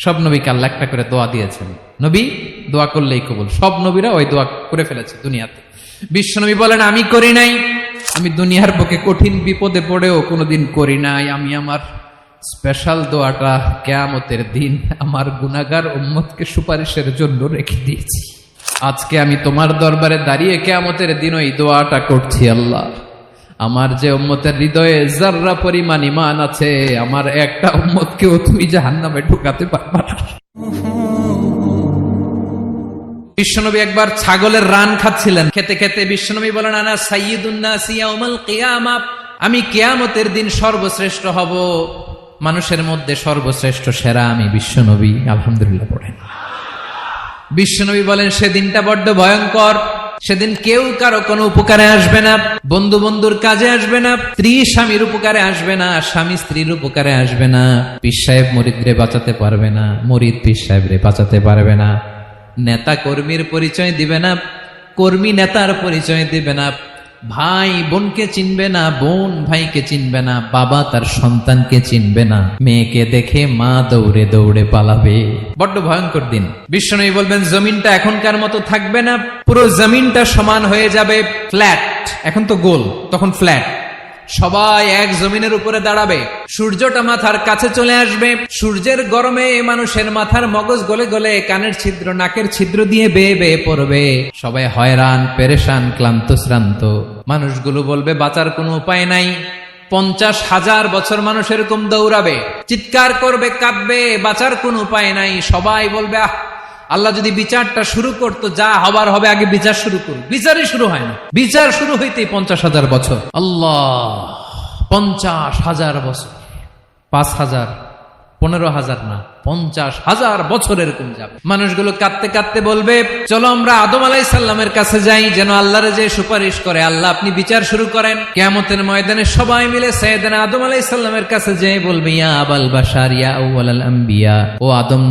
সব নবীকে আল্লাহ একটা করে দোয়া দিয়েছেন, নবী দোয়া করলেই কবুল। সব নবীরা ওই দোয়া করে ফেলেছে দুনিয়াতে। বিশ্বনবী বলেন আমি করি নাই, আমি দুনিয়ার বুকে কঠিন বিপদে পড়েও কোনোদিন করি নাই। আমি আমার স্পেশাল দোয়াটা কিয়ামতের দিন আমার গুনাহগার উম্মতকে সুপারিশের জন্য রেখে দিয়েছি। আজকে আমি তোমার দরবারে দাঁড়িয়ে কিয়ামতের দিন ওই দোয়াটা করছি, আল্লাহ আমার যে উম্মতের হৃদয়ে যাররা পরিমাণ ঈমান আছে, আমার একটা উম্মতকেও তুমি জাহান্নামে ঢুকাতে পারবা না। বিশ্বনবী একবার ছাগলের রান খাচ্ছিলেন, খেতে খেতে বিশ্বনবী বলেন আনা সাইয়্যিদুন নাসি ইয়াউমাল কিয়ামা, আমি কিয়ামতের দিন সর্বশ্রেষ্ঠ হব, মানুষের মধ্যে সর্বশ্রেষ্ঠ সেরা আমি বিশ্বনবী। আলহামদুলিল্লাহ পড়েন। বিশ্বনবী বলেন সেদিনটা বড্ড ভয়ঙ্কর, সেদিন কেউ কারো কোনো উপকারে আসবে না, বন্ধু বন্ধুর কাজে আসবে না, স্ত্রী স্বামীর উপকারে আসবে না, স্বামী স্ত্রীর উপকারে আসবে না, পীর সাহেব মুরিদরে বাঁচাতে পারবে না, মুরিদ পীর সাহেবরে বাঁচাতে পারবে না, নেতা কর্মীর পরিচয় দিবে না, কর্মী নেতার পরিচয় দিবে না, ভাই বোনকে চিনবে না, বোন ভাইকে চিনবে না, বাবা তার সন্তানকে চিনবে না, মেয়েকে দেখে মা দৌড়ে দৌড়ে পালাবে। বড্ড ভয়ঙ্কর দিন। বিশ্বনবী বলবেন জমিনটা এখনকার মতো থাকবে না, পুরো জমিনটা সমান হয়ে যাবে, ফ্ল্যাট। এখন তো গোল, তখন ফ্ল্যাট। সবাই এক জমিনের উপরে দাঁড়াবে, সূর্যটা মাথার কাছে চলে আসবে, সূর্যের গরমে মানুষের মাথার মগজ গলে গলে কানের ছিদ্র নাকের ছিদ্র দিয়ে বেয়ে বেয়ে পড়বে। সবাই হয়রান পেরেশান ক্লান্ত শ্রান্ত। মানুষগুলো বলবে বাঁচার কোনো উপায় নাই। 50,000 বছর মানুষ এরকম দৌড়াবে, চিৎকার করবে, কাঁদবে, বাঁচার কোনো উপায় নাই। সবাই বলবে আহ, আল্লাহ যদি বিচারটা শুরু করতো, যা হবার হবে, আগে বিচার শুরু করুন। বিচারই শুরু হয় না, বিচার শুরু হইতেই 50,000 বছর। আল্লাহ, 50,000 বছর, 5,000, 15,000 না, 50,000 বছর এরকম যাবে। মানুষগুলো কাঁদতে কাঁদতে বলবে চলো আমরা আদম আলাইহিস সালামের কাছে যাই, যেন আল্লাহরে যে সুপারিশ করে, আল্লাহ আপনি বিচার শুরু করেন। কিয়ামতের ময়দানে সবাই মিলে সাইয়েদনা আদম আলাইহিস সালামের কাছে যেয়ে বলবে ইয়া আবাল বাশার ইয়া আউয়ালাল আম্বিয়া, ও আদম